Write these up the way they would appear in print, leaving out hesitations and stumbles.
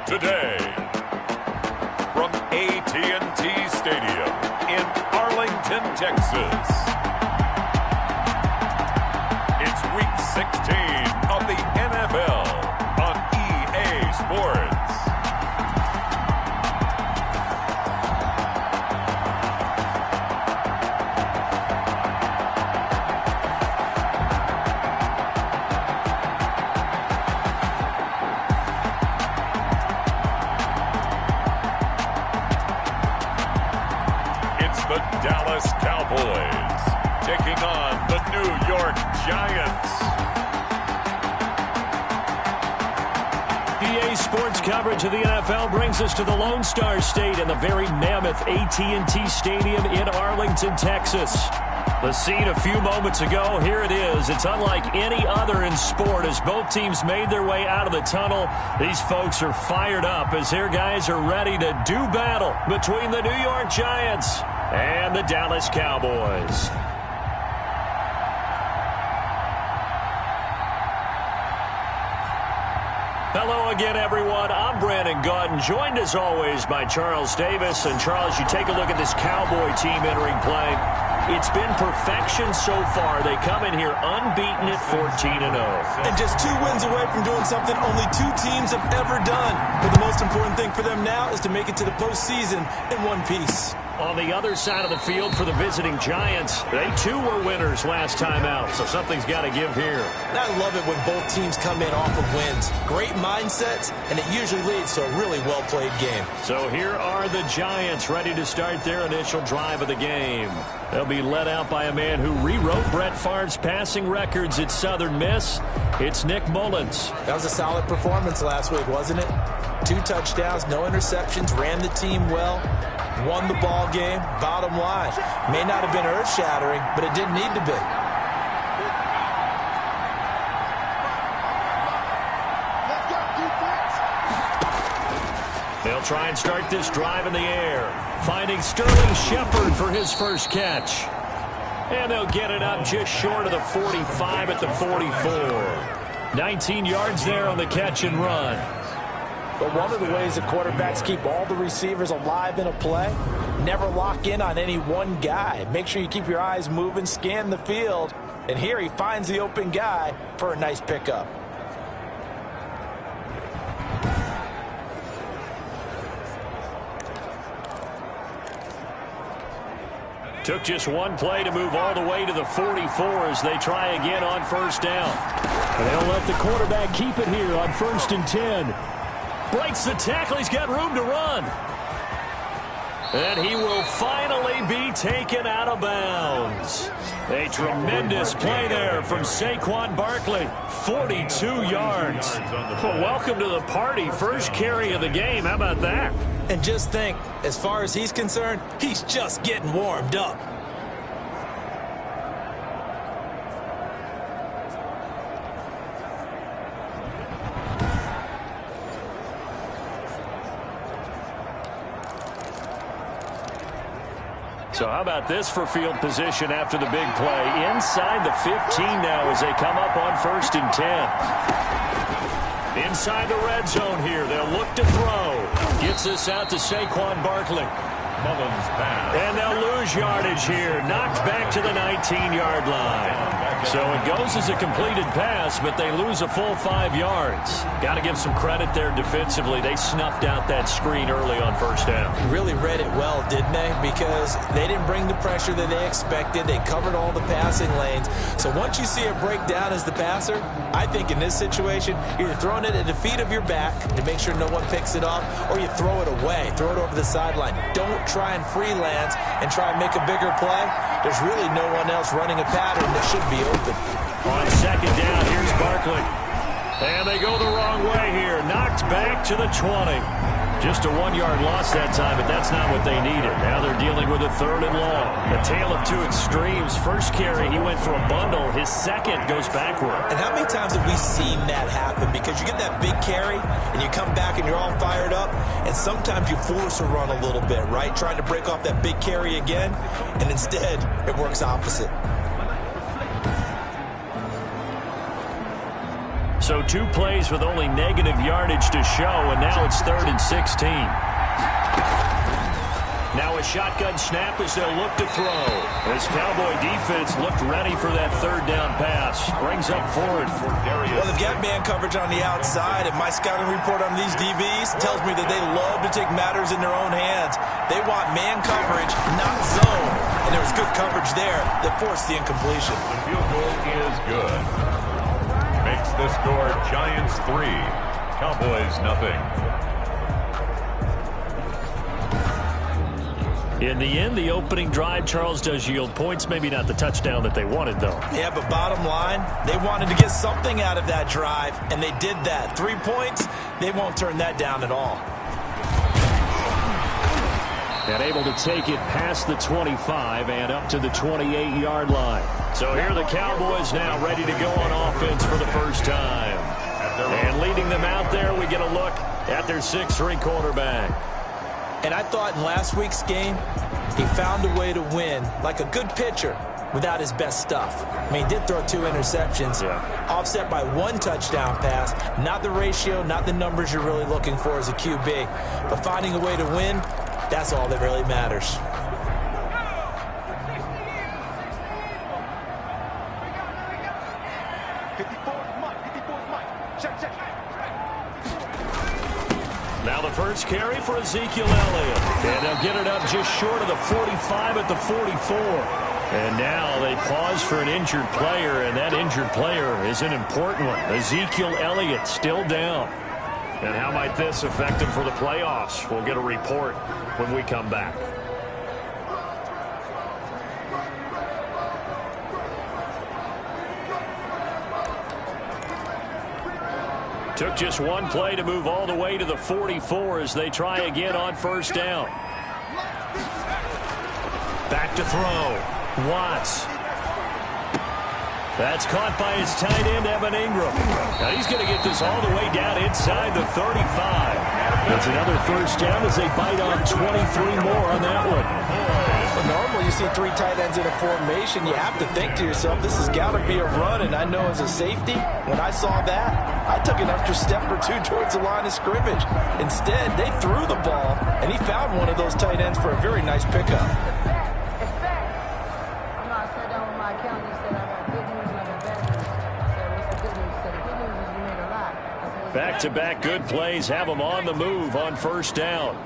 Today, from AT&T Stadium in Arlington, Texas, it's Week 16 of the NFL on EA Sports. The Dallas Cowboys taking on the New York Giants. EA Sports coverage of the NFL brings us to the Lone Star State in the very mammoth AT&T Stadium in Arlington, Texas. The scene a few moments ago, here it is. It's unlike any other in sport as both teams made their way out of the tunnel. These folks are fired up as their guys are ready to do battle between the New York Giants and the Dallas Cowboys. Hello again, everyone. I'm Brandon Gautin, joined as always by Charles Davis. And Charles, you take a look at this Cowboy team entering play. It's been perfection so far. They come in here unbeaten at 14-0. And just 2 wins away from doing something only 2 teams have ever done. But the most important thing for them now is to make it to the postseason in one piece. On the other side of the field for the visiting Giants, they too were winners last time out, so something's got to give here. And I love it when both teams come in off of wins. Great mindsets, and it usually leads to a really well-played game. So here are the Giants ready to start their initial drive of the game. They'll be led out by a man who rewrote Brett Favre's passing records at Southern Miss. It's Nick Mullins. That was a solid performance last week, wasn't it? 2 touchdowns, no interceptions, ran the team well. Won the ball game. Bottom line, may not have been earth-shattering, but it didn't need to be. They'll try and start this drive in the air, finding Sterling Shepard for his first catch. And they'll get it up just short of the 45 at the 44. 19 yards there on the catch and run. But one of the ways that quarterbacks keep all the receivers alive in a play, never lock in on any one guy. Make sure you keep your eyes moving, scan the field. And here he finds the open guy for a nice pickup. Took just one play to move all the way to the 44 as they try again on first down. And they'll let the quarterback keep it here on 1st and 10. Breaks the tackle. He's got room to run. And he will finally be taken out of bounds. A tremendous play there from Saquon Barkley. 42 yards. Well, welcome to the party. First carry of the game. How about that? And just think, as far as he's concerned, he's just getting warmed up. So how about this for field position after the big play? Inside the 15 now as they come up on 1st and 10. Inside the red zone here. They'll look to throw. Gets this out to Saquon Barkley. Mullins pass. And they'll lose yardage here. Knocked back to the 19-yard line. So it goes as a completed pass, but they lose a full 5 yards. Got to give some credit there defensively. They snuffed out that screen early on first down. Really read it well, didn't they? Because they didn't bring the pressure that they expected. They covered all the passing lanes. So once you see a breakdown as the passer, I think in this situation, you're either throwing it at the feet of your back to make sure no one picks it off, or you throw it away, throw it over the sideline. Don't try and freelance and try and make a bigger play. There's really no one else running a pattern that should be open. On second down, here's Barkley. And they go the wrong way here. Knocked back to the 20. Just a 1-yard loss that time, but that's not what they needed. Now they're dealing with a 3rd and long. A tale of 2 extremes. First carry, he went for a bundle. His second goes backward. And how many times have we seen that happen? Because you get that big carry, and you come back and you're all fired up, and sometimes you force a run a little bit, right? Trying to break off that big carry again, and instead, it works opposite. So 2 plays with only negative yardage to show, and now it's 3rd and 16. Now a shotgun snap as they'll look to throw. This Cowboy defense looked ready for that 3rd down pass. Brings up forward for Darius. Well, they've got man coverage on the outside, and my scouting report on these DBs tells me that they love to take matters in their own hands. They want man coverage, not zone. And there was good coverage there that forced the incompletion. The field goal is good. Makes the score Giants 3, Cowboys nothing. In the end, the opening drive, Charles, does yield points. Maybe not the touchdown that they wanted, though. Yeah, but bottom line, they wanted to get something out of that drive, and they did that. 3 points, they won't turn that down at all. And able to take it past the 25 and up to the 28-yard line. So here are the Cowboys now ready to go on offense for the first time. And leading them out there, we get a look at their 6'3" quarterback. And I thought in last week's game, he found a way to win like a good pitcher without his best stuff. I mean, he did throw 2 interceptions, offset by 1 touchdown pass. Not the ratio, not the numbers you're really looking for as a QB. But finding a way to win, that's all that really matters. Now the first carry for Ezekiel Elliott. And they'll get it up just short of the 45 at the 44. And now they pause for an injured player, and that injured player is an important one. Ezekiel Elliott still down. And how might this affect him for the playoffs? We'll get a report when we come back. Took just 1 play to move all the way to the 44 as they try again on first down. Back to throw. Watts. That's caught by his tight end, Evan Ingram. Now he's going to get this all the way down inside the 35. That's another first down as they bite off 23 more on that one. Normally you see 3 tight ends in a formation, you have to think to yourself, this has got to be a run. And I know as a safety, when I saw that, I took an extra step or 2 towards the line of scrimmage. Instead, they threw the ball, and he found one of those tight ends for a very nice pickup. Back-to-back good plays have them on the move on first down.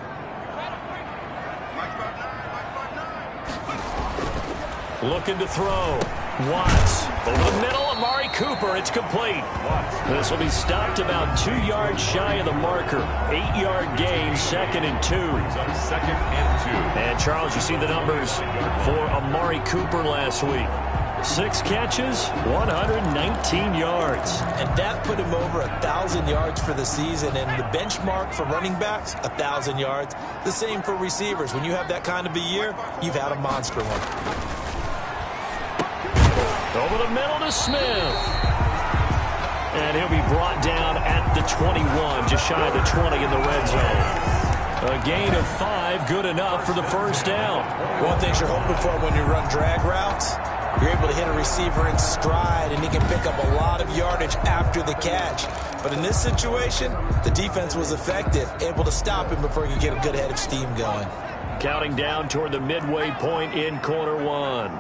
Looking to throw. Watts. Over the middle, Amari Cooper. It's complete. This will be stopped about 2 yards shy of the marker. 8-yard gain, 2nd and 2. 2nd and 2. And, Charles, you see the numbers for Amari Cooper last week. 6 catches, 119 yards. And that put him over 1,000 yards for the season. And the benchmark for running backs, 1,000 yards. The same for receivers. When you have that kind of a year, you've had a monster one. Over the middle to Smith. And he'll be brought down at the 21, just shy of the 20 in the red zone. A gain of 5, good enough for the first down. One thing you're hoping for when you run drag routes, you're able to hit a receiver in stride, and he can pick up a lot of yardage after the catch. But in this situation, the defense was effective, able to stop him before he could get a good head of steam going. Counting down toward the midway point in quarter 1.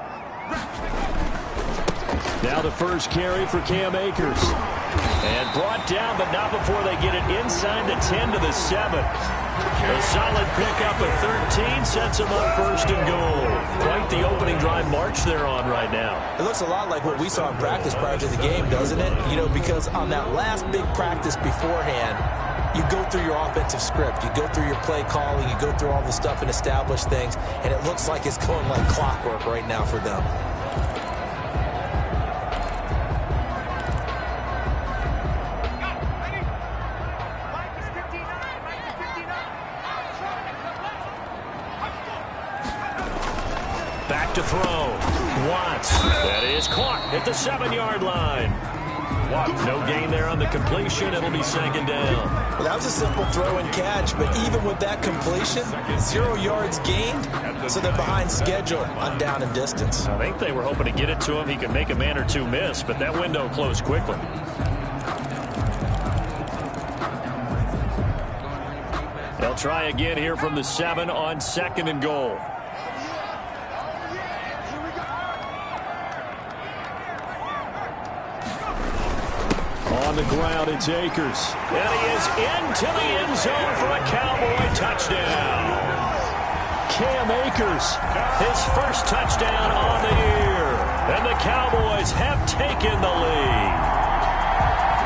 Now the first carry for Cam Akers. And brought down, but not before they get it inside the 10 to the 7. A solid pickup of 13 sets them up 1st and goal. Quite the opening drive march they're on right now. It looks a lot like what we saw in practice prior to the game, doesn't it? You know, because on that last big practice beforehand, you go through your offensive script, you go through your play calling, you go through all the stuff and establish things, and it looks like it's going like clockwork right now for them. Back to throw. Watts. That is caught at the 7-yard line. No gain there on the completion. It'll be 2nd down. Well, that was a simple throw and catch, but even with that completion, 0 yards gained, so they're behind schedule on down and distance. I think they were hoping to get it to him. He could make a man or 2 miss, but that window closed quickly. They'll try again here from the 7 on 2nd and goal. On the ground, it's Akers. And he is into the end zone for a Cowboy touchdown. Cam Akers, his first touchdown on the year. And the Cowboys have taken the lead.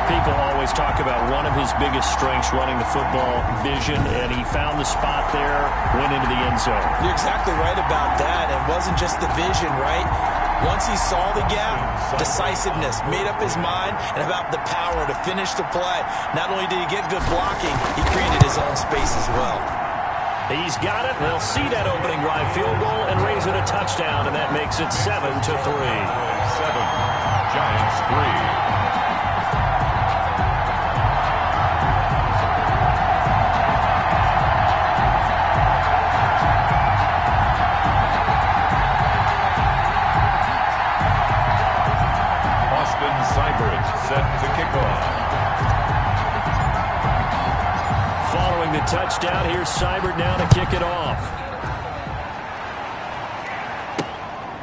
People always talk about one of his biggest strengths running the football, vision, and he found the spot there, went into the end zone. You're exactly right about that. It wasn't just the vision, right? Once he saw the gap, decisiveness, made up his mind, and about the power to finish the play. Not only did he get good blocking, he created his own space as well. He's got it. They'll see that opening drive field goal and raise it a touchdown, and that makes it 7-3. 7, Giants 3. Set to kick off. Following the touchdown, here's Seibert now to kick it off.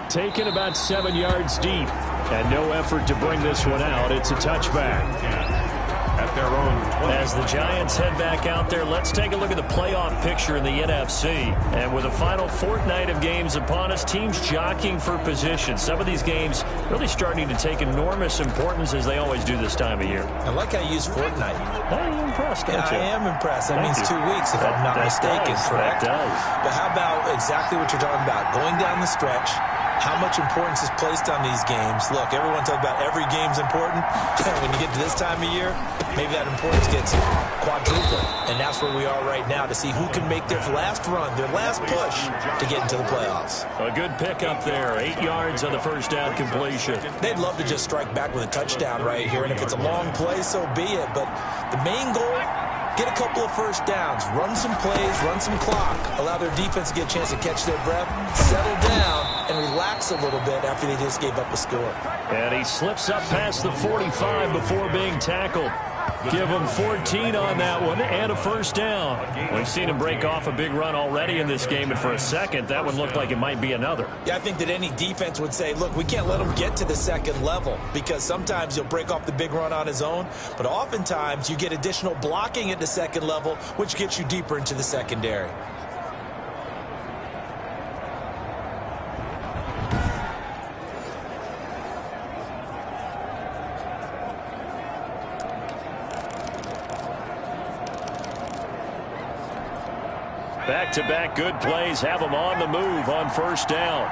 Taken about 7 yards deep, and no effort to bring this one out. It's a touchback. At their own 20. As the Giants head back out there, let's take a look at the playoff picture in the NFC. And with the final fortnight of games upon us, teams jockeying for position. Some of these games really starting to take enormous importance as they always do this time of year. I like how you use fortnight. I'm impressed, don't you? I am impressed. That means 2 weeks, if I'm not mistaken, correct? That does. But how about exactly what you're talking about? Going down the stretch, how much importance is placed on these games? Look, everyone talks about every game's important. When you get to this time of year, maybe that importance gets quadrupled. And that's where we are right now to see who can make their last run, their last push to get into the playoffs. A good pickup there. 8 yards on the first down completion. They'd love to just strike back with a touchdown right here. And if it's a long play, so be it. But the main goal, get a couple of first downs, run some plays, run some clock, allow their defense to get a chance to catch their breath, settle down, and relax a little bit after they just gave up a score. And he slips up past the 45 before being tackled. Give him 14 on that one and a first down. We've seen him break off a big run already in this game, and for a second, that one looked like it might be another. Yeah, I think that any defense would say, look, we can't let him get to the second level because sometimes he'll break off the big run on his own, but oftentimes you get additional blocking at the second level, which gets you deeper into the secondary. Back-to-back good plays have them on the move on first down.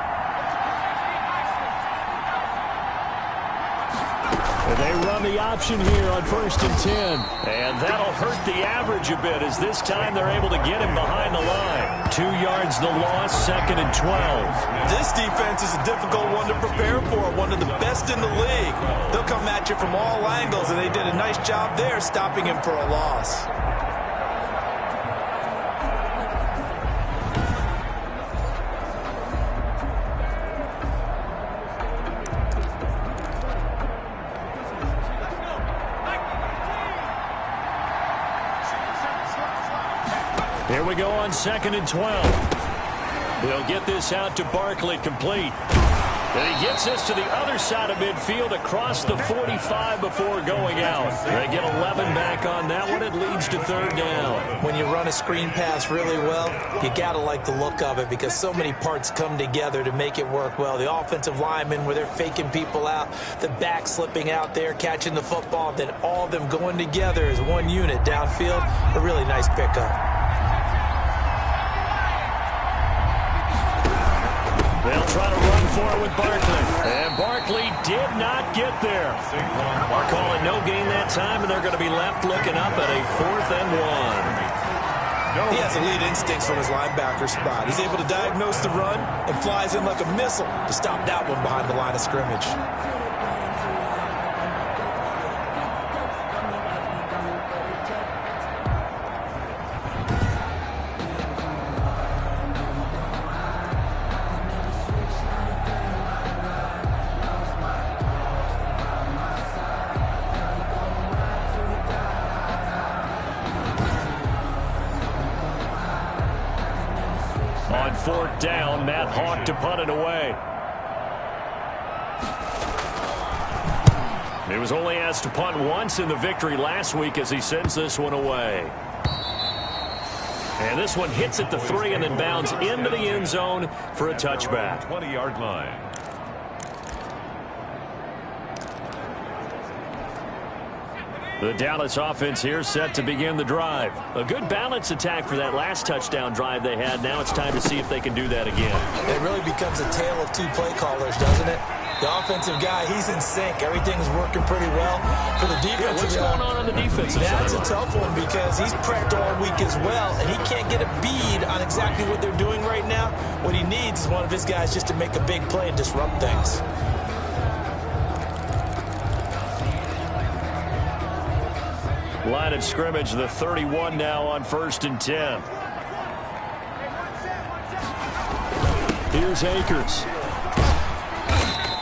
They run the option here on 1st and 10. And that'll hurt the average a bit as this time they're able to get him behind the line. 2 yards the loss, 2nd and 12. This defense is a difficult one to prepare for, one of the best in the league. They'll come at you from all angles, and they did a nice job there stopping him for a loss. Here we go on 2nd and 12. They'll get this out to Barkley, complete. And he gets this to the other side of midfield across the 45 before going out. They get 11 back on that one. It leads to 3rd down. When you run a screen pass really well, you got to like the look of it because so many parts come together to make it work well. The offensive linemen where they're faking people out, the back slipping out there, catching the football, then all of them going together as one unit downfield. A really nice pickup. They'll try to run for it with Barkley. And Barkley did not get there. Calling no gain that time, and they're going to be left looking up at a 4th and 1. He has elite instincts from his linebacker spot. He's able to diagnose the run and flies in like a missile to stop that one behind the line of scrimmage. 4th down. Matt Hawk to punt it away. He was only asked to punt once in the victory last week as he sends this one away. And this one hits at the 3 and then bounds into the end zone for a touchback. 20-yard line. The Dallas offense here set to begin the drive. A good balance attack for that last touchdown drive they had. Now it's time to see if they can do that again. It really becomes a tale of two play callers, doesn't it? The offensive guy, he's in sync. Everything's working pretty well. For the defensive guy, what's going on the defensive side? That's a tough one because he's prepped all week as well, and he can't get a bead on exactly what they're doing right now. What he needs is one of his guys just to make a big play and disrupt things. Line of scrimmage, the 31 now on 1st and 10. Here's Akers.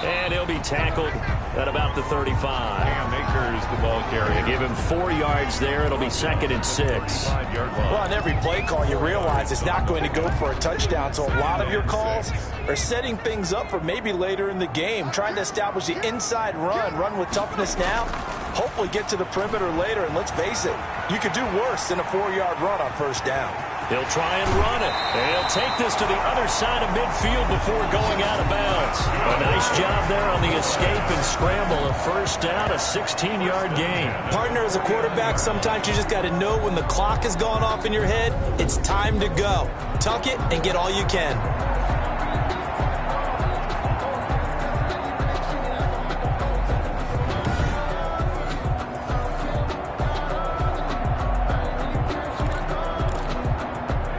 And he'll be tackled at about the 35. Cam Akers, the ball carrier. They give him 4 yards there. It'll be 2nd and 6. Well, on every play call, you realize it's not going to go for a touchdown. So a lot of your calls are setting things up for maybe later in the game, trying to establish the inside run with toughness now. Hopefully get to the perimeter later, and let's face it, you could do worse than a 4-yard run on 1st down. He'll try and run it. And he'll take this to the other side of midfield before going out of bounds. A nice job there on the escape and scramble. A 1st down, a 16-yard gain. Partner, as a quarterback, sometimes you just got to know when the clock has gone off in your head, it's time to go. Tuck it and get all you can.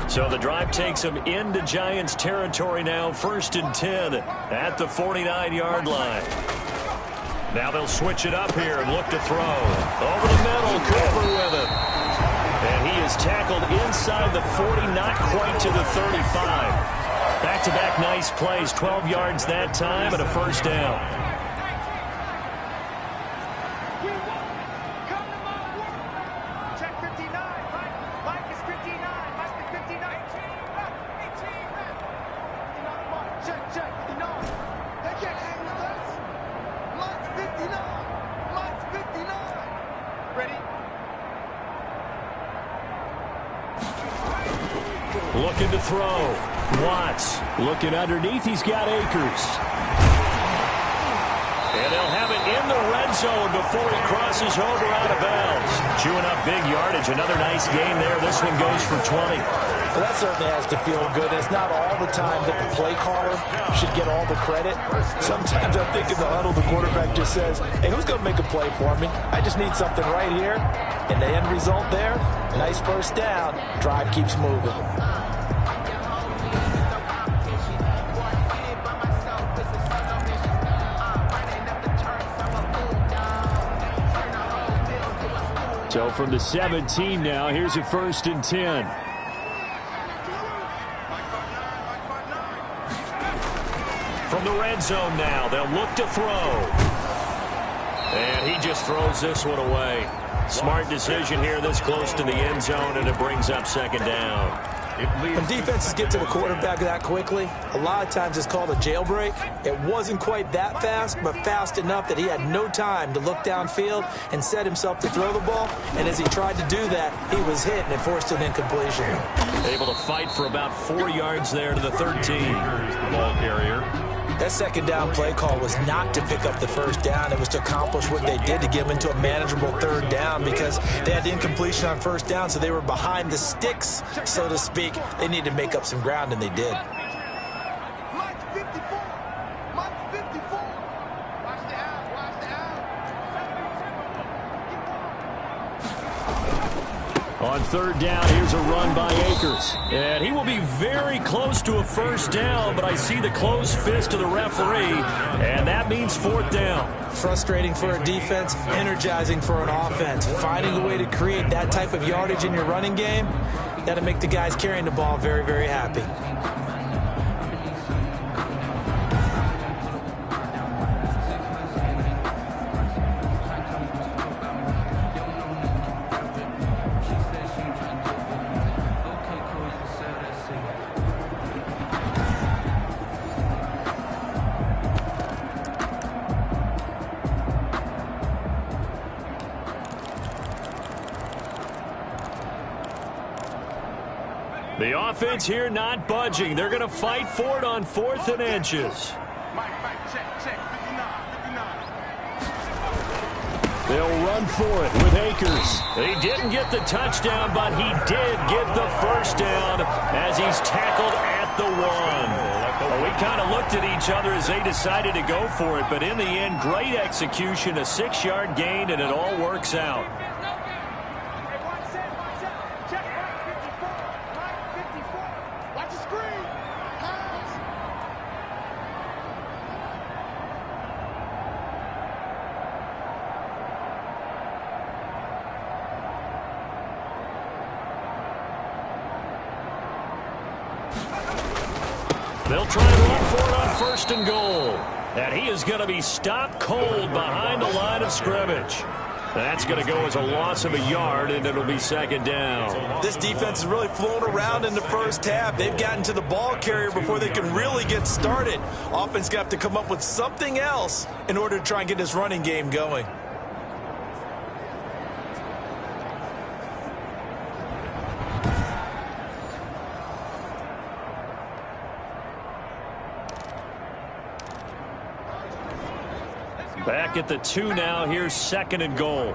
So the drive takes them into Giants territory now, 1st and 10 at the 49-yard line. Now they'll switch it up here and look to throw. Over the middle, Cooper with it. And he is tackled inside the 40, not quite to the 35. Back-to-back nice plays, 12 yards that time and a 1st down. Looking to throw. Watts looking underneath. He's got Akers. And they'll have it in the red zone before he crosses over out of bounds. Chewing up big yardage. Another nice gain there. This one goes for 20. Well, that certainly has to feel good. It's not all the time that the play caller should get all the credit. Sometimes I think in the huddle, the quarterback just says, hey, who's going to make a play for me? I just need something right here. And the end result there, nice 1st down. Drive keeps moving. So from the 17 now, here's a 1st and 10. From the red zone now, they'll look to throw. And he just throws this one away. Smart decision here this close to the end zone, and it brings up 2nd down. When defenses get to the quarterback that quickly, a lot of times it's called a jailbreak. It wasn't quite that fast, but fast enough that he had no time to look downfield and set himself to throw the ball. And as he tried to do that, he was hit and it forced an incompletion. Able to fight for about 4 yards there to the 13. Here's the ball carrier. That 2nd down play call was not to pick up the 1st down. It was to accomplish what they did to get them into a manageable 3rd down because they had incompletion on 1st down, so they were behind the sticks, so to speak. They needed to make up some ground, and they did. On 3rd down, here's a run by Akers. And he will be very close to a 1st down, but I see the closed fist of the referee, and that means 4th down. Frustrating for a defense, energizing for an offense. Finding a way to create that type of yardage in your running game, that'll make the guys carrying the ball very, very happy. The offense here not budging. They're going to fight for it on 4th and inches. They'll run for it with Akers. He didn't get the touchdown, but he did get the first down as he's tackled at the 1. Well, we kind of looked at each other as they decided to go for it, but in the end, great execution, a 6-yard gain, and it all works out. They'll try and run for it on 1st and goal. And he is going to be stopped cold behind the line of scrimmage. That's going to go as a loss of a yard, and it'll be 2nd down. This defense is really flown around in the first half. They've gotten to the ball carrier before they can really get started. Offense got to come up with something else in order to try and get this running game going. Back at the 2 now. Here's 2nd and goal.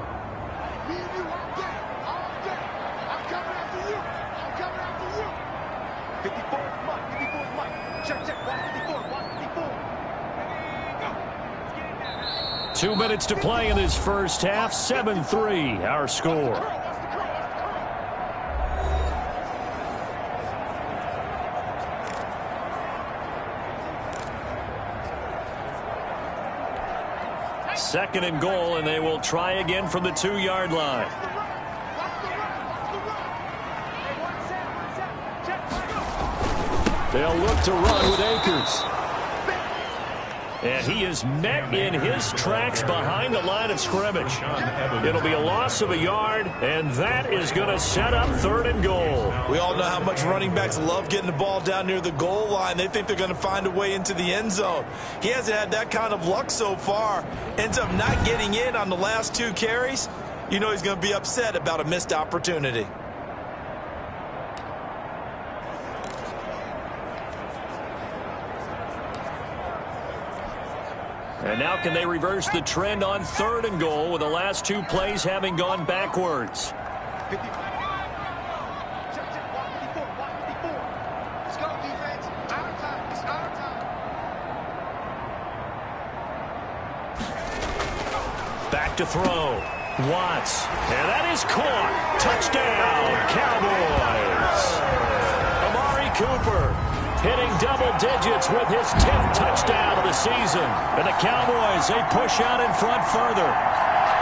Two minutes to play in this first half. 7-3 our score. Second and goal, and they will try again from the 2-yard line. They'll look to run with Akers. And he is met in his tracks behind the line of scrimmage. It'll be a loss of a yard, and that is going to set up 3rd and goal. We all know how much running backs love getting the ball down near the goal line. They think they're going to find a way into the end zone. He hasn't had that kind of luck so far. Ends up not getting in on the last 2 carries. You know he's going to be upset about a missed opportunity. And now can they reverse the trend on 3rd and goal with the last 2 plays having gone backwards? Back to throw. Watts. And that is caught. Touchdown, Cowboys. Amari Cooper hitting double digits with his 10th touchdown of the season. And the Cowboys, they push out in front further.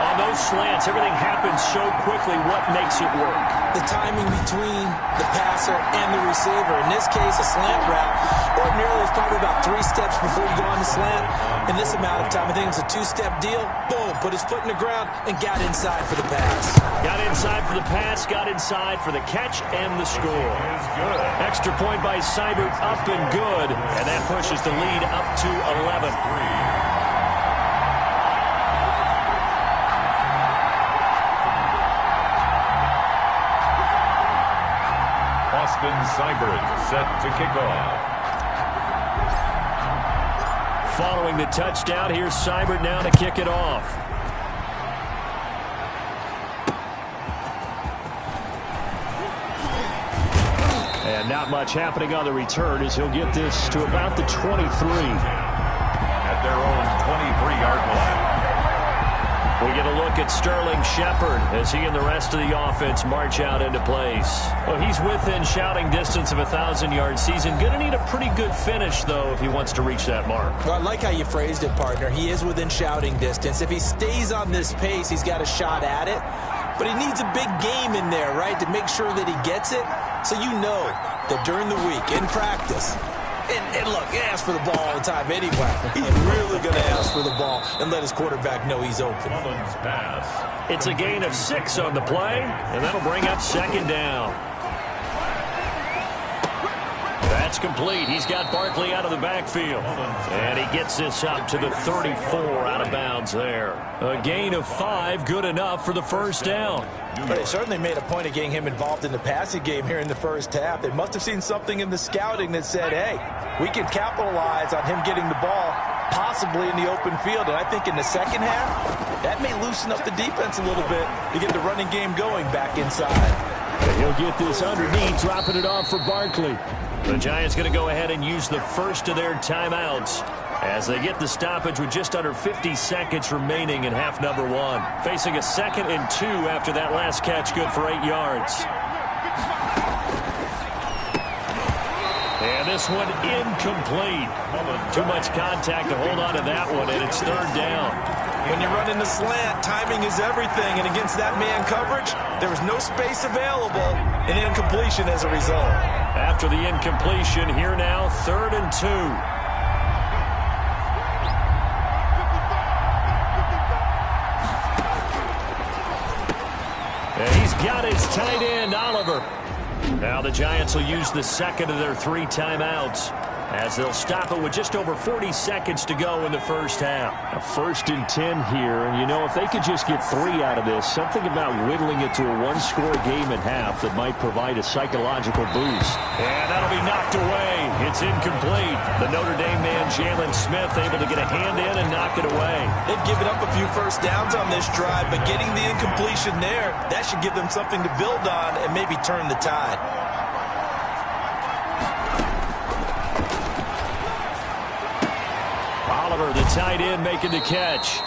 On those slants, everything happens so quickly. What makes it work? The timing between the passer and the receiver. In this case, a slant route. Ordinarily, it's probably about 3 steps before you go on the slant. In this amount of time, I think it's a 2-step deal. Boom, put his foot in the ground and got inside for the pass. Got inside for the pass, got inside for the catch and the score. Extra point by Seibert, up and good. And that pushes the lead up to 11. Seibert set to kick off. Following the touchdown, here's Seibert now to kick it off. And not much happening on the return as he'll get this to about the 23. At their own 23-yard line. We get a look at Sterling Shepard as he and the rest of the offense march out into place. Well, he's within shouting distance of a 1,000-yard season. Going to need a pretty good finish, though, if he wants to reach that mark. Well, I like how you phrased it, partner. He is within shouting distance. If he stays on this pace, he's got a shot at it. But he needs a big game in there, right, to make sure that he gets it. So you know that during the week, in practice, and look, he asks for the ball all the time anyway. He's really going to ask for the ball and let his quarterback know he's open. It's a gain of 6 on the play, and that'll bring up 2nd down. That's complete. He's got Barkley out of the backfield. And he gets this up to the 34 out of bounds there. A gain of 5, good enough for the first down. But they certainly made a point of getting him involved in the passing game here in the first half. They must have seen something in the scouting that said, hey, we can capitalize on him getting the ball possibly in the open field. And I think in the second half, that may loosen up the defense a little bit to get the running game going back inside. He'll get this underneath, dropping it off for Barkley. The Giants going to go ahead and use the first of their timeouts as they get the stoppage with just under 50 seconds remaining in half number 1. Facing a 2nd and 2 after that last catch, good for 8 yards. And this one incomplete. Too much contact to hold on to that one, and it's 3rd down. When you're running the slant, timing is everything, and against that man coverage, there was no space available, and incompletion as a result. After the incompletion, here now, 3rd and 2. And he's got his tight end, Oliver. Now the Giants will use the second of their 3 timeouts as they'll stop it with just over 40 seconds to go in the first half. A 1st and 10 here, and you know, if they could just get 3 out of this, something about whittling it to a 1-score game at half that might provide a psychological boost. And that'll be knocked away. It's incomplete. The Notre Dame man, Jalen Smith, able to get a hand in and knock it away. They've given up a few first downs on this drive, but getting the incompletion there, that should give them something to build on and maybe turn the tide. Oliver, the tight end, making the catch.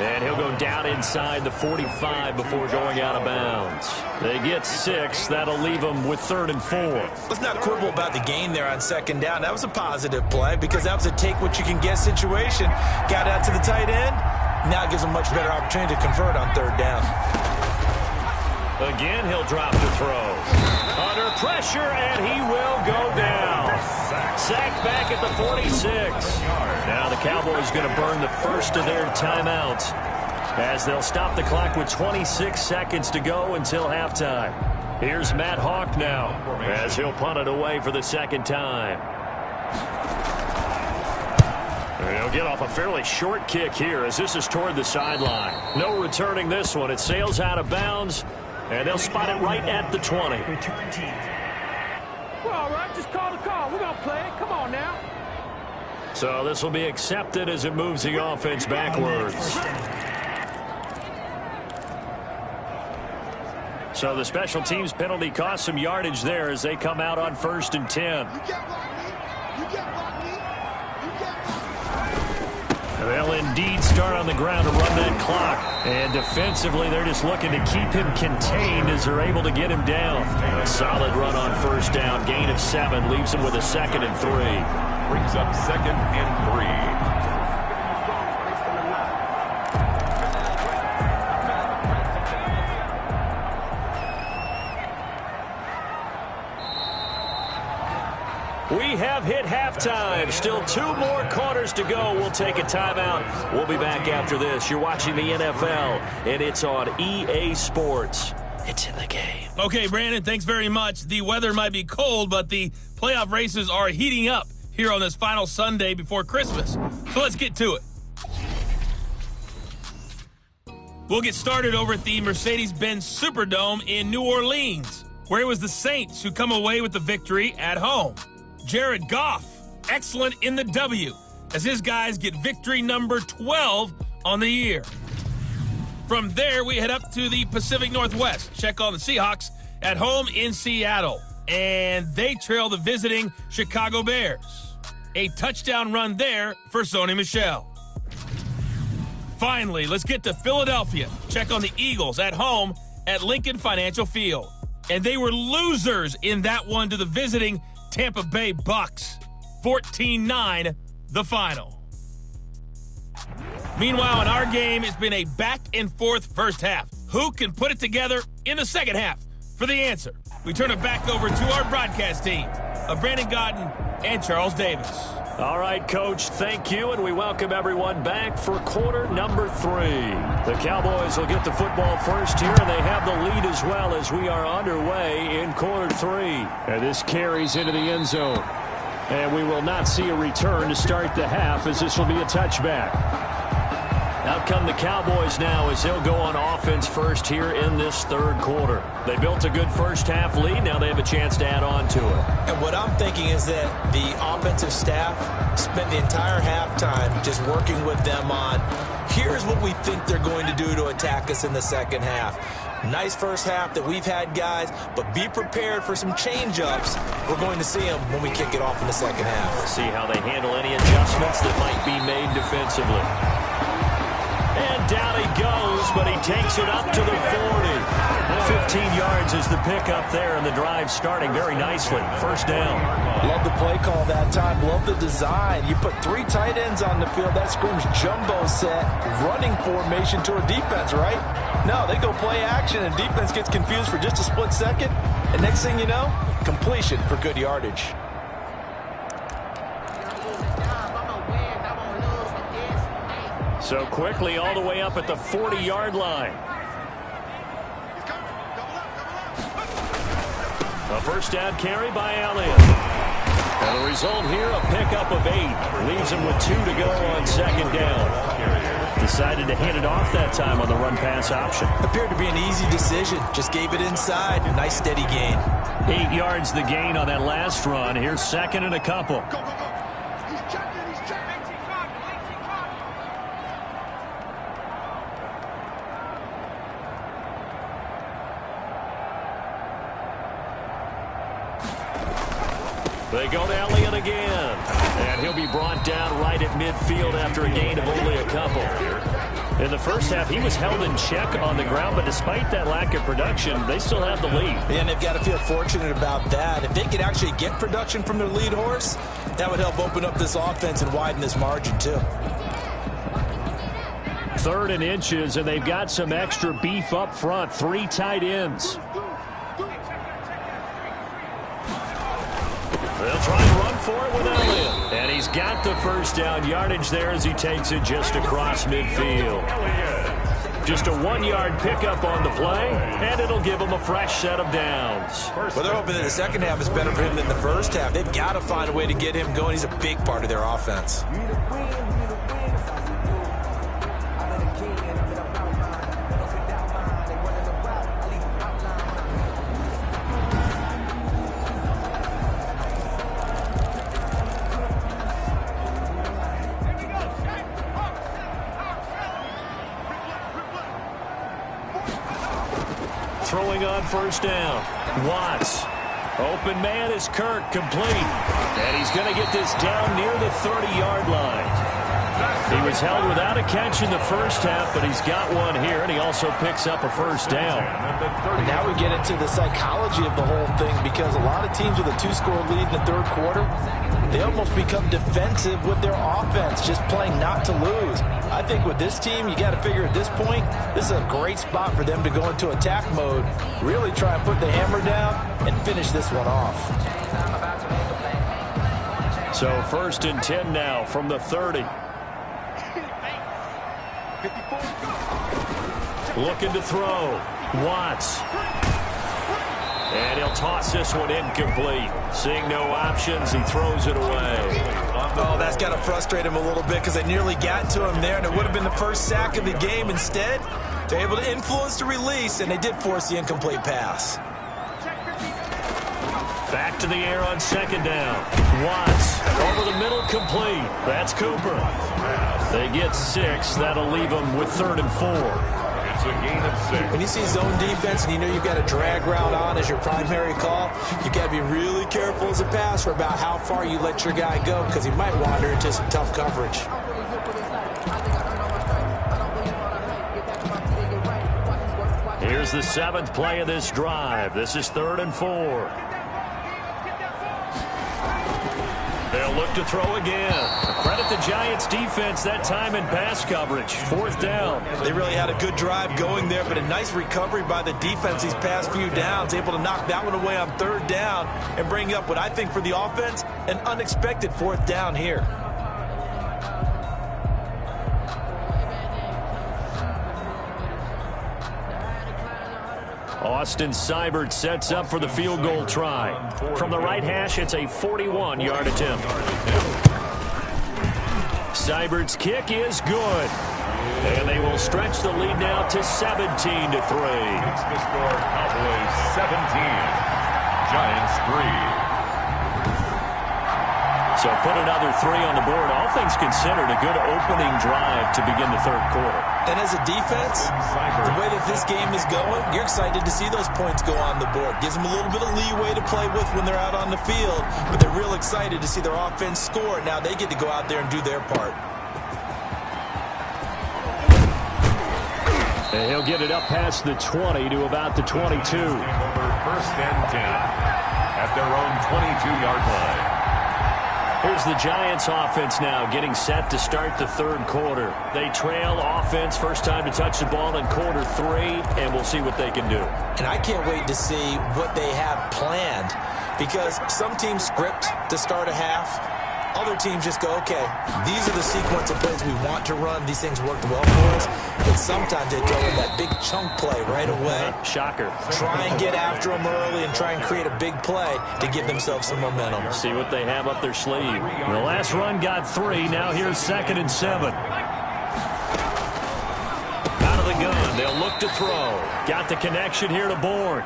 And he'll go down inside the 45 before going out of bounds. They get 6. That'll leave them with 3rd and 4. Let's not quibble about the gain there on 2nd down. That was a positive play because that was a take-what-you-can-get situation. Got out to the tight end. Now it gives them a much better opportunity to convert on 3rd down. Again, he'll drop to throw. Under pressure, and he will go down. Sacked back at the 46. Now the Cowboys going to burn the first of their timeouts as they'll stop the clock with 26 seconds to go until halftime. Here's Matt Hawk now as he'll punt it away for the 2nd time. He'll get off a fairly short kick here as this is toward the sideline. No returning this one. It sails out of bounds, and they'll spot it right at the 20. Return team. Well, all right, just call the call. We're going to play it. Come on now. So this will be accepted as it moves the offense backwards. So the special teams penalty cost some yardage there as they come out on 1st and 10. They'll indeed start on the ground to run that clock. And defensively, they're just looking to keep him contained as they're able to get him down. A solid run on 1st down. Gain of 7 leaves him with a 2nd and 3. Brings up 2nd and 3. We have hit halftime. Still 2 more quarters to go. We'll take a timeout. We'll be back after this. You're watching the NFL, and it's on EA Sports. It's in the game. Okay, Brandon, thanks very much. The weather might be cold, but the playoff races are heating up here on this final Sunday before Christmas. So let's get to it. We'll get started over at the Mercedes-Benz Superdome in New Orleans, where it was the Saints who come away with the victory at home. Jared Goff, excellent in the W, as his guys get victory number 12 on the year. From there, we head up to the Pacific Northwest. Check on the Seahawks at home in Seattle. And they trail the visiting Chicago Bears. A touchdown run there for Sony Michel. Finally, let's get to Philadelphia. Check on the Eagles at home at Lincoln Financial Field. And they were losers in that one to the visiting Tampa Bay Bucks. 14-9, the final. Meanwhile, in our game, it's been a back-and-forth first half. Who can put it together in the second half? For the answer, we turn it back over to our broadcast team of Brandon Godden and Charles Davis. All right, Coach, thank you, and we welcome everyone back for quarter number 3. The Cowboys will get the football first here, and they have the lead as well as we are underway in quarter 3. And this carries into the end zone. And we will not see a return to start the half, as this will be a touchback. Out come the Cowboys now as they'll go on offense first here in this third quarter. They built a good first half lead. Now they have a chance to add on to it. And what I'm thinking is that the offensive staff spent the entire halftime just working with them on, here's what we think they're going to do to attack us in the second half. Nice first half that we've had, guys, but be prepared for some change-ups. We're going to see them when we kick it off in the second half. See how they handle any adjustments that might be made defensively. And down he goes, but he takes it up to the 40. 15 yards is the pickup there, and the drive starting very nicely. First down. Love the play call that time. Love the design. You put 3 tight ends on the field. That screams jumbo set, running formation to a defense, right? No, they go play action, and defense gets confused for just a split second. And next thing you know, completion for good yardage. So quickly all the way up at the 40-yard line. A first down carry by Elliott. And the result here, a pickup of 8. Leaves him with 2 to go on second down. Decided to hand it off that time on the run-pass option. Appeared to be an easy decision. Just gave it inside. Nice steady gain. 8 yards the gain on that last run. Here's second and a couple. They go to Elliott again. And he'll be brought down right at midfield after a gain of only a couple. In the first half, he was held in check on the ground, but despite that lack of production, they still have the lead. And they've got to feel fortunate about that. If they could actually get production from their lead horse, that would help open up this offense and widen this margin, too. 3rd and inches, and they've got some extra beef up front. 3 tight ends. They'll try to run for it with Elliott. And he's got the first down yardage there as he takes it just across midfield. Just a 1-yard pickup on the play, and it'll give him a fresh set of downs. Well, they're hoping that the second half is better for him than the first half. They've got to find a way to get him going. He's a big part of their offense. Throwing on first down. Watts. Open man is Kirk, complete. And he's going to get this down near the 30-yard line. He was held without a catch in the first half, but he's got one here, and he also picks up a first down. And now we get into the psychology of the whole thing, because a lot of teams with a 2-score lead in the third quarter, they almost become defensive with their offense, just playing not to lose. I think with this team, you got to figure at this point, this is a great spot for them to go into attack mode, really try and put the hammer down and finish this one off. So 1st and 10 now from the 30. Looking to throw. Watts. And he'll toss this one incomplete. Seeing no options, he throws it away. Oh, that's got to frustrate him a little bit, because they nearly got to him there, and it would have been the first sack of the game. Instead, they're able to influence the release, and they did force the incomplete pass. Back to the air on second down. Watts over the middle, complete. That's Cooper. They get 6. That'll leave them with 3rd and 4. It's a gain of 6. When you see zone defense and you know you've got a drag route on as your primary call, you've got to be really careful as a passer about how far you let your guy go, because he might wander into some tough coverage. Here's the 7th play of this drive. This is 3rd and 4. They'll look to throw again. Credit the Giants defense that time in pass coverage. 4th down. They really had a good drive going there, but a nice recovery by the defense these past few downs. Able to knock that one away on 3rd down and bring up what I think for the offense, an unexpected 4th down here. On Austin Seibert sets up for the field goal try. From the right hash, it's a 41-yard attempt. Seibert's kick is good. And they will stretch the lead now to 17-3. It's the score, Cowboys 17, Giants 3. So put another 3 on the board. All things considered, a good opening drive to begin the third quarter. And as a defense, the way that this game is going, you're excited to see those points go on the board. Gives them a little bit of leeway to play with when they're out on the field, but they're real excited to see their offense score. Now they get to go out there and do their part. And he'll get it up past the 20 to about the 22. Over first and 10 at their own 22-yard line. Here's the Giants offense now getting set to start the third quarter. They trail offense, first time to touch the ball in quarter 3, and we'll see what they can do. And I can't wait to see what they have planned, because some teams script to start a half. Other teams just go, okay, these are the sequence of plays we want to run. These things worked well for us. But sometimes they throw in that big chunk play right away. Shocker. Try and get after them early and try and create a big play to give themselves some momentum. See what they have up their sleeve. The last run got 3. Now here's 2nd and 7. Out of the gun. They'll look to throw. Got the connection here to Bourne.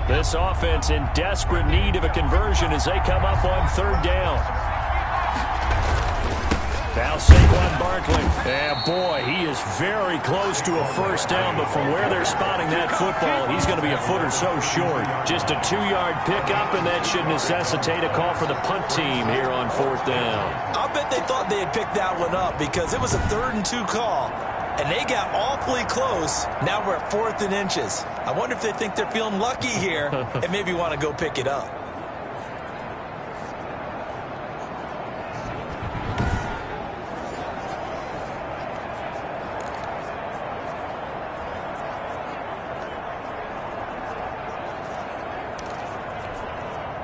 This offense in desperate need of a conversion as they come up on 3rd down. Now Saquon Barkley. And boy, he is very close to a first down, but from where they're spotting that football, he's going to be a foot or so short. Just a 2-yard pickup, and that should necessitate a call for the punt team here on 4th down. I'll bet they thought they had picked that one up because it was a 3rd and 2 call. And they got awfully close. Now we're at 4th and inches. I wonder if they think they're feeling lucky here and maybe want to go pick it up.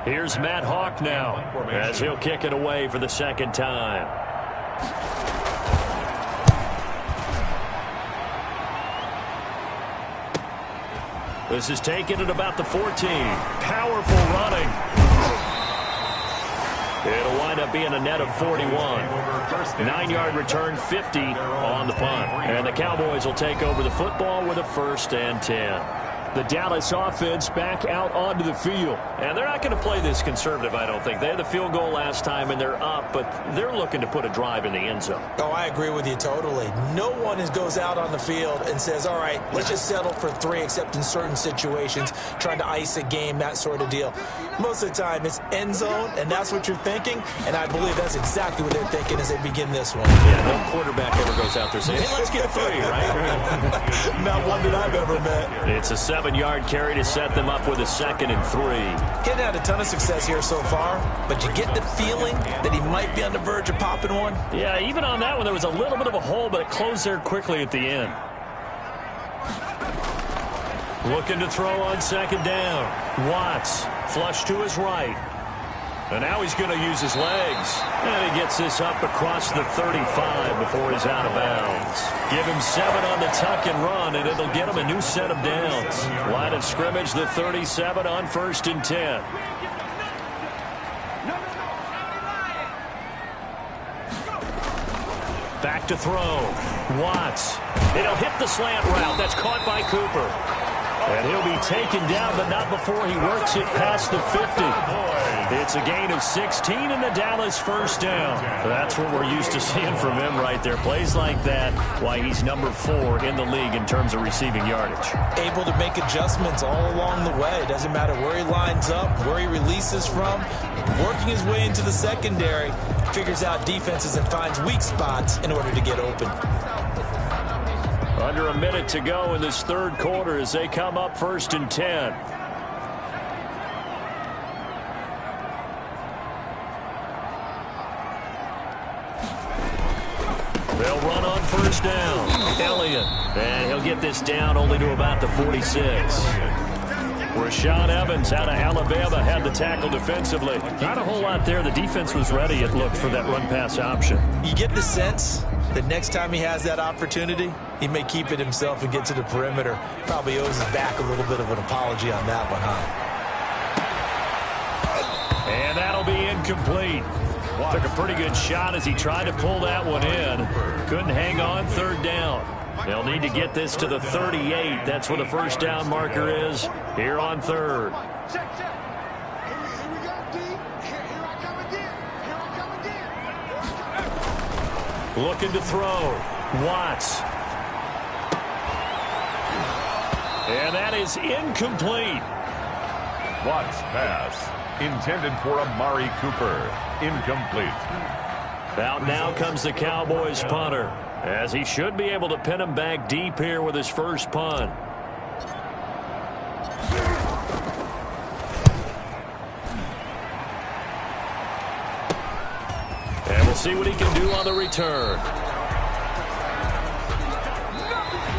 Here's Matt Hawk now as he'll kick it away for the 2nd time. This is taken at about the 14. Powerful running. It'll wind up being a net of 41. 9-yard return, 50 on the punt. And the Cowboys will take over the football with a 1st and 10. The Dallas offense back out onto the field. And they're not going to play this conservative, I don't think. They had the field goal last time, and they're up, but they're looking to put a drive in the end zone. Oh, I agree with you totally. No one goes out on the field and says, all right, let's just settle for 3, except in certain situations, trying to ice a game, that sort of deal. Most of the time, it's end zone, and that's what you're thinking, and I believe that's exactly what they're thinking as they begin this one. Yeah, no quarterback ever goes out there saying, hey, let's get 3, right? Not one that I've ever met. It's a 7-yard carry to set them up with a 2nd and 3. Getting had a ton of success here so far, but you get the feeling that he might be on the verge of popping one. Yeah, even on that one, there was a little bit of a hole, but it closed there quickly at the end. Looking to throw on 2nd down. Watts, flush to his right. And now he's going to use his legs. And he gets this up across the 35 before he's out of bounds. Give him 7 on the tuck and run, and it'll get him a new set of downs. Line of scrimmage, the 37 on 1st and 10. Back to throw. Watts. It'll hit the slant route. That's caught by Cooper. And he'll be taken down, but not before he works it past the 50. It's a gain of 16 and the Dallas 1st down. That's what we're used to seeing from him right there. Plays like that, why he's number 4 in the league in terms of receiving yardage. Able to make adjustments all along the way. It doesn't matter where he lines up, where he releases from. Working his way into the secondary, figures out defenses and finds weak spots in order to get open. Under a minute to go in this third quarter as they come up 1st and 10. They'll run on 1st down. Elliott. And he'll get this down only to about the 46. Rashaan Evans out of Alabama had the tackle defensively. Not a whole lot there. The defense was ready, it looked, for that run-pass option. You get the sense that next time he has that opportunity, he may keep it himself and get to the perimeter. Probably owes his back a little bit of an apology on that one, huh? And that'll be incomplete. Took a pretty good shot as he tried to pull that one in. Couldn't hang on, third down. They'll need to get this to the 38. That's where the first down marker is here on third. Looking to throw. Watts. And that is incomplete. Watts' pass intended for Amari Cooper. Incomplete. Out now comes the Cowboys punter, as he should be able to pin him back deep here with his first punt. And we'll see what he can do on the return.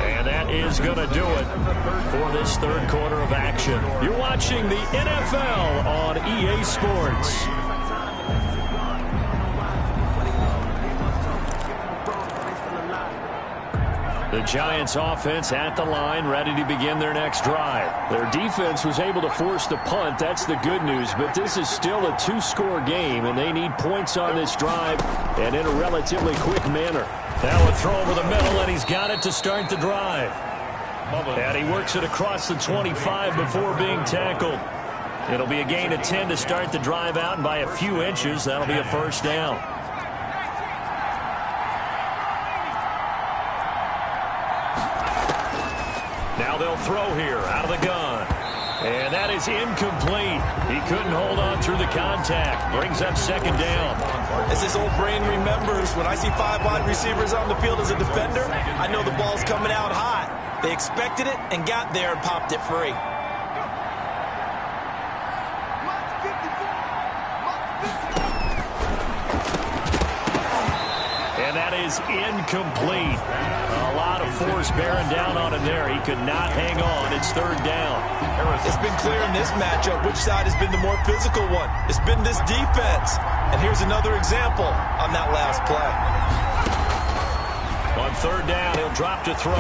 And that is going to do it for this third quarter of action. You're watching the NFL on EA Sports. The Giants offense at the line, ready to begin their next drive. Their defense was able to force the punt. That's the good news, but this is still a two-score game, and they need points on this drive and in a relatively quick manner. Now a throw over the middle, and he's got it to start the drive. And he works it across the 25 before being tackled. It'll be a gain of 10 to start the drive out, and by a few inches, that'll be a first down. Now they'll throw here out of the gun. And that is incomplete. He couldn't hold on through the contact. Brings up second down. As his old brain remembers, when I see 5 wide receivers on the field as a defender, I know the ball's coming out hot. They expected it and got there and popped it free. And that is incomplete. A lot of force bearing down on him there. He could not hang on. It's third down. It's been clear in this matchup which side has been the more physical one. It's been this defense. And here's another example on that last play. On third down, he'll drop to throw.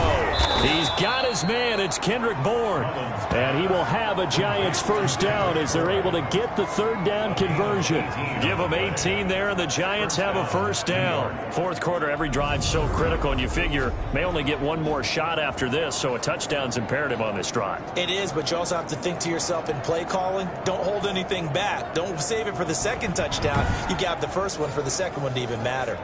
He's got his man. It's Kendrick Bourne. And he will have a Giants first down as they're able to get the third down conversion. Give them 18 there, and the Giants have a first down. Fourth quarter, every drive's so critical, and you figure may only get one more shot after this, so a touchdown's imperative on this drive. It is, but you also have to think to yourself in play calling, don't hold anything back. Don't save it for the second touchdown. You got the first one for the second one to even matter.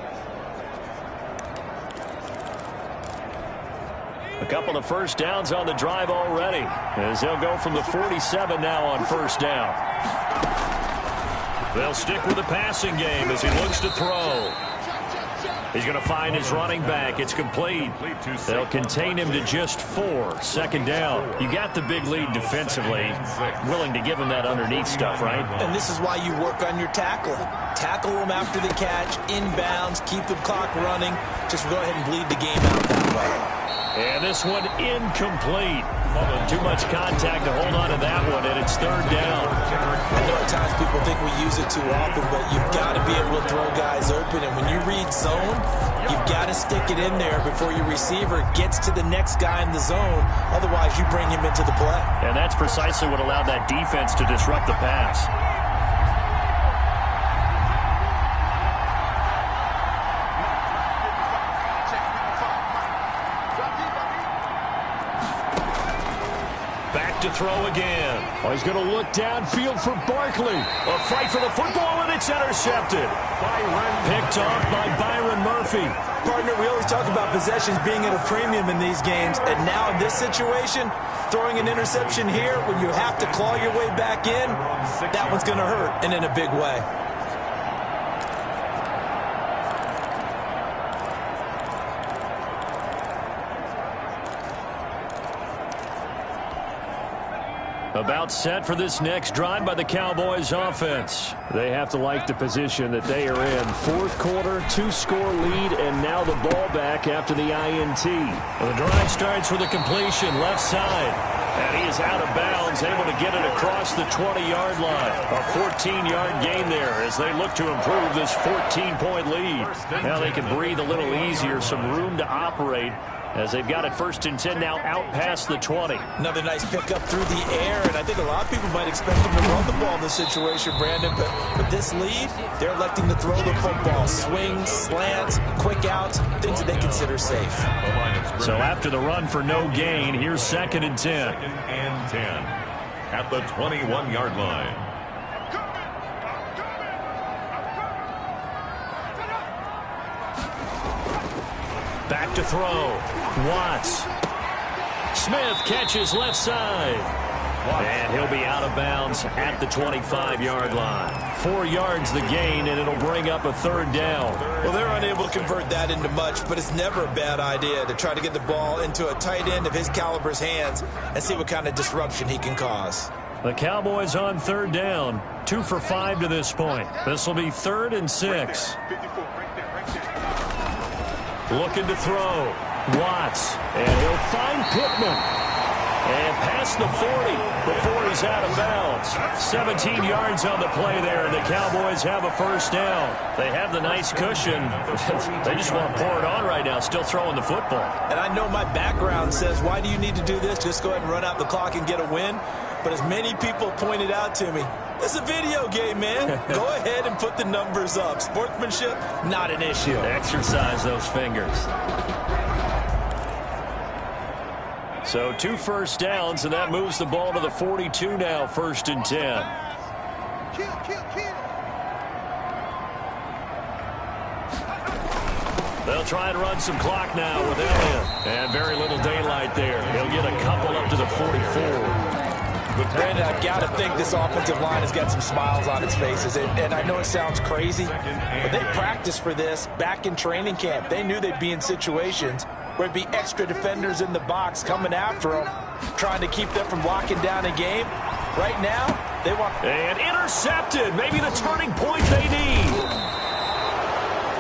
A couple of first downs on the drive already, as they'll go from the 47 now on first down. They'll stick with the passing game as he looks to throw. He's going to find his running back. It's complete. They'll contain him to just 4. Second down. You got the big lead defensively. Willing to give him that underneath stuff, right? And this is why you work on your tackling. Tackle them after the catch, inbounds, keep the clock running. Just go ahead and bleed the game out that way. And this one incomplete. Too much contact to hold on to that one, and it's third down. I know at times people think we use it too often, but you've got to be able to throw guys open. And when you read zone, you've got to stick it in there before your receiver gets to the next guy in the zone. Otherwise, you bring him into the play. And that's precisely what allowed that defense to disrupt the pass. To throw again. Oh, he's going to look downfield for Barkley. A fight for the football, and it's intercepted. Picked off by Byron Murphy. Partner, we always talk about possessions being at a premium in these games, and now in this situation, throwing an interception here when you have to claw your way back in, that one's going to hurt, and in a big way. About set for this next drive by the Cowboys offense. They have to like the position that they are in. Fourth quarter, 2-score lead, and now the ball back after the INT. Well, the drive starts with a completion left side. And he is out of bounds, able to get it across the 20-yard line. A 14-yard gain there as they look to improve this 14-point lead. Now they can breathe a little easier, some room to operate as they've got it 1st and 10 now out past the 20. Another nice pickup through the air, and I think a lot of people might expect them to run the ball in this situation, Brandon, but with this lead, they're electing to throw the football. Swings, slants, quick outs, things that they consider safe. So after the run for no gain, here's 2nd and 10. 2nd and 10 at the 21-yard line. Back to throw. Watts. Smith catches left side. And he'll be out of bounds at the 25-yard line. 4 yards the gain, and it'll bring up a 3rd down. Well, they're unable to convert that into much, but it's never a bad idea to try to get the ball into a tight end of his caliber's hands and see what kind of disruption he can cause. The Cowboys on 3rd down. 2 for 5 to this point. This will be 3rd and 6. Looking to throw. Watts. And he'll find Pittman. And past the 40 before he's out of bounds. 17 yards on the play there, and the Cowboys have a 1st down. They have the nice cushion. They just want to pour it on right now, still throwing the football. And I know my background says, why do you need to do this? Just go ahead and run out the clock and get a win. But as many people pointed out to me, it's a video game, man. Go ahead and put the numbers up. Sportsmanship, not an issue. Exercise those fingers. So 2 first downs, and that moves the ball to the 42 now, 1st and 10. They'll try and run some clock now with Elliott. And very little daylight there. He'll get a couple up to the 44. But Brandon, I've got to think this offensive line has got some smiles on its faces. And I know it sounds crazy, but they practiced for this back in training camp. They knew they'd be in situations where it'd be extra defenders in the box coming after them, trying to keep them from locking down a game. Right now, they want... And intercepted. Maybe the turning point they need.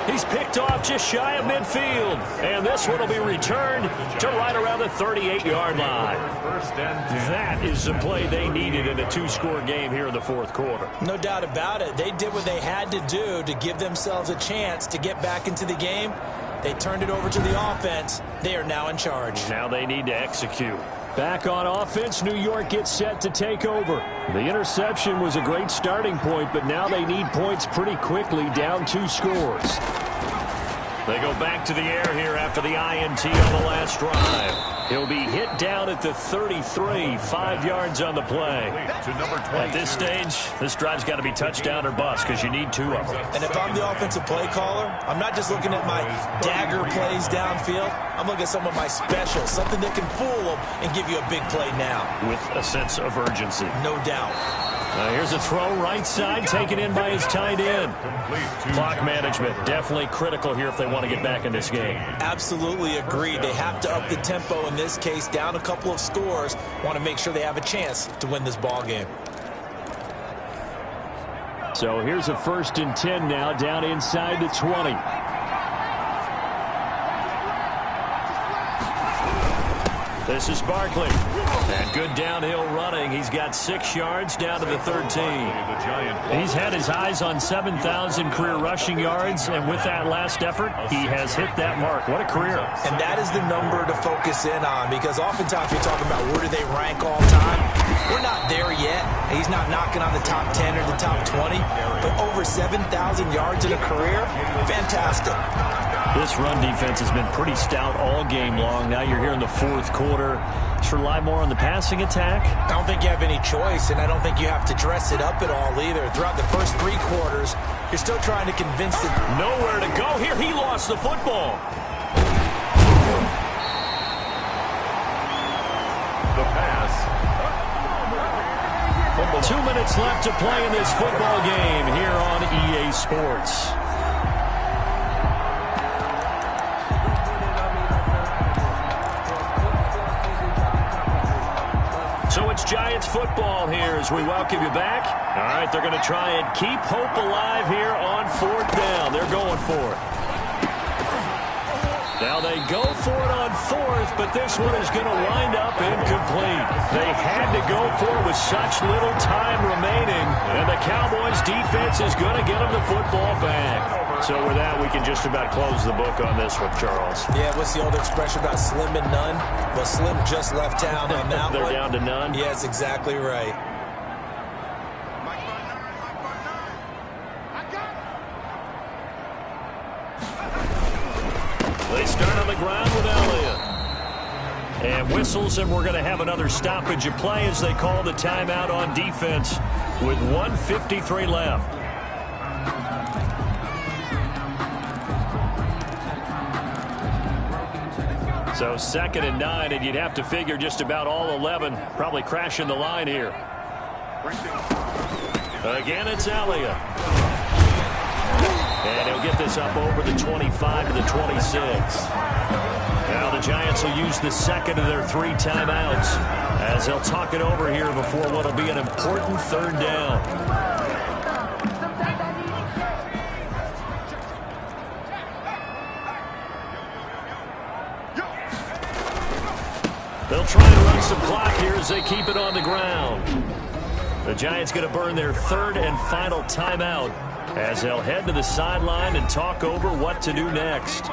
He's picked off just shy of midfield. And this one will be returned to right around the 38-yard line. That is the play they needed in a 2-score game here in the 4th quarter. No doubt about it. They did what they had to do to give themselves a chance to get back into the game. They turned it over to the offense. They are now in charge. Now they need to execute. Back on offense, New York gets set to take over. The interception was a great starting point, but now they need points pretty quickly, down 2 scores. They go back to the air here after the INT on the last drive. He'll be hit down at the 33, 5 yards on the play. At this stage, this drive's got to be touchdown or bust because you need 2 of them. And if I'm the offensive play caller, I'm not just looking at my dagger plays downfield. I'm looking at some of my specials, something that can fool them and give you a big play now. With a sense of urgency. No doubt. Here's a throw right side, taken in by his tight end. Clock management, definitely critical here if they want to get back in this game. Absolutely agreed. They have to up the tempo in this case, down a couple of scores. Want to make sure they have a chance to win this ball game. So here's a 1st and 10 now, down inside the 20. This is Barkley. And good downhill running. He's got 6 yards down to the 13. He's had his eyes on 7,000 career rushing yards, and with that last effort, he has hit that mark. What a career. And that is the number to focus in on, because oftentimes you're talking about where do they rank all time. We're not there yet. He's not knocking on the top 10 or the top 20, but over 7,000 yards in a career, fantastic. This run defense has been pretty stout all game long. Now you're here in the 4th quarter. Just rely more on the passing attack. I don't think you have any choice, and I don't think you have to dress it up at all either. Throughout the first 3 quarters, you're still trying to convince them. Nowhere to go. Here he lost the football. The pass. 2 minutes left to play in this football game here on EA Sports. So it's Giants football here as we welcome you back. All right, they're going to try and keep hope alive here on 4th down. They're going for it. Now they go for it on 4th, but this one is going to wind up incomplete. They had to go for it with such little time remaining, and the Cowboys defense is going to get them the football back. So with that, we can just about close the book on this one, Charles. Yeah, what's the old expression about slim and none? Well, Slim just left town on that They're one. down to none? Yeah, that's exactly right. They start on the ground with Elliott. And whistles, and we're going to have another stoppage of play as they call the timeout on defense with 1:53 left. So 2nd and 9, and you'd have to figure just about all 11 probably crashing the line here. Again, it's Elliott. And he'll get this up over the 25 to the 26. Now the Giants will use the second of their 3 timeouts as they'll talk it over here before what will be an important 3rd down. They'll try to run some clock here as they keep it on the ground. The Giants going to burn their 3rd and final timeout as they'll head to the sideline and talk over what to do next.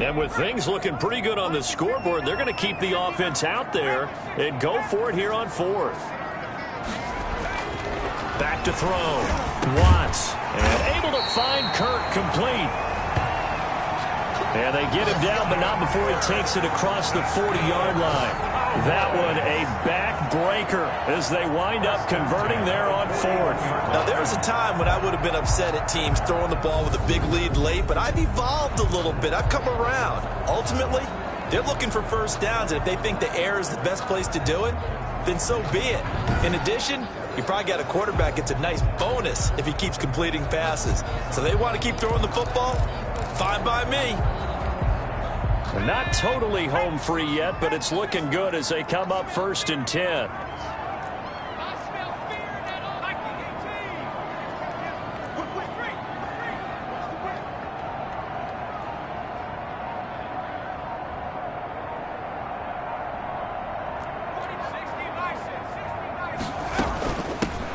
And with things looking pretty good on the scoreboard, they're going to keep the offense out there and go for it here on 4th. Back to throw. Watts. And able to find Kirk complete. And they get him down, but not before he takes it across the 40-yard line. That one a backbreaker as they wind up converting there on 4th. Now, there was a time when I would have been upset at teams throwing the ball with a big lead late, but I've evolved a little bit. I've come around. Ultimately, they're looking for 1st downs, and if they think the air is the best place to do it, then so be it. In addition, you probably got a quarterback gets a nice bonus if he keeps completing passes. So they want to keep throwing the football? Fine by me. Not totally home free yet, but it's looking good as they come up 1st and 10.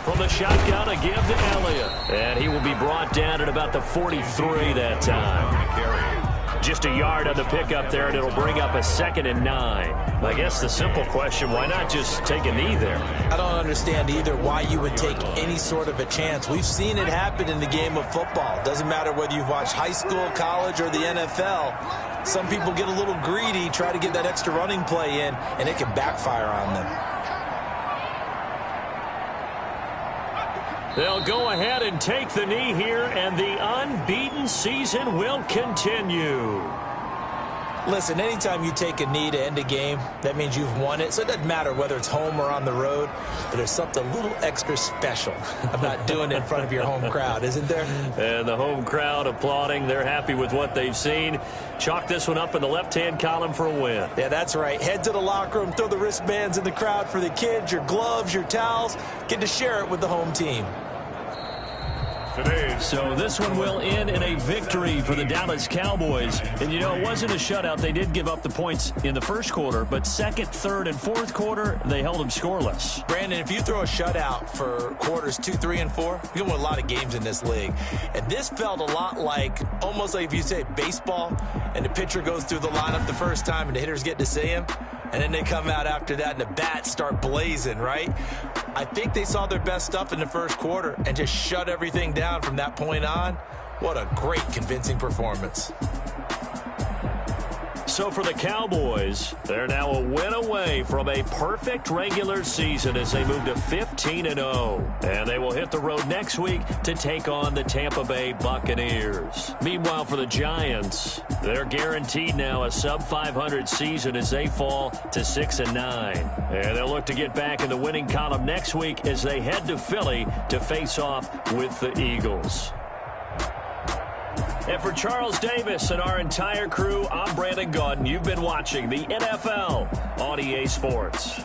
From the shotgun, a give to Elliott. And he will be brought down at about the 43 that time. Just a yard on the pickup there, and it'll bring up a 2nd and 9. I guess the simple question, why not just take a knee there? I don't understand either why you would take any sort of a chance. We've seen it happen in the game of football. Doesn't matter whether you've watched high school, college, or the NFL. Some people get a little greedy, try to get that extra running play in, and it can backfire on them. They'll go ahead and take the knee here, and the unbeaten season will continue. Listen, anytime you take a knee to end a game, that means you've won it. So it doesn't matter whether it's home or on the road, but there's something a little extra special about doing it in front of your home crowd, isn't there? And the home crowd applauding. They're happy with what they've seen. Chalk this one up in the left-hand column for a win. Yeah, that's right. Head to the locker room, throw the wristbands in the crowd for the kids, your gloves, your towels. Get to share it with the home team. So this one will end in a victory for the Dallas Cowboys. And, you know, it wasn't a shutout. They did give up the points in the first quarter, but 2nd, 3rd, and 4th quarter, they held them scoreless. Brandon, if you throw a shutout for quarters 2, 3, and 4, you win a lot of games in this league. And this felt a lot like, almost like if you say baseball, and the pitcher goes through the lineup the first time and the hitters get to see him, and then they come out after that and the bats start blazing, right? I think they saw their best stuff in the first quarter and just shut everything down from that point on. What a great, convincing performance. So for the Cowboys, they're now a win away from a perfect regular season as they move to 15-0. And they will hit the road next week to take on the Tampa Bay Buccaneers. Meanwhile, for the Giants, they're guaranteed now a sub-500 season as they fall to 6-9. And they'll look to get back in the winning column next week as they head to Philly to face off with the Eagles. And for Charles Davis and our entire crew, I'm Brandon Gaudin. You've been watching the NFL on EA Sports.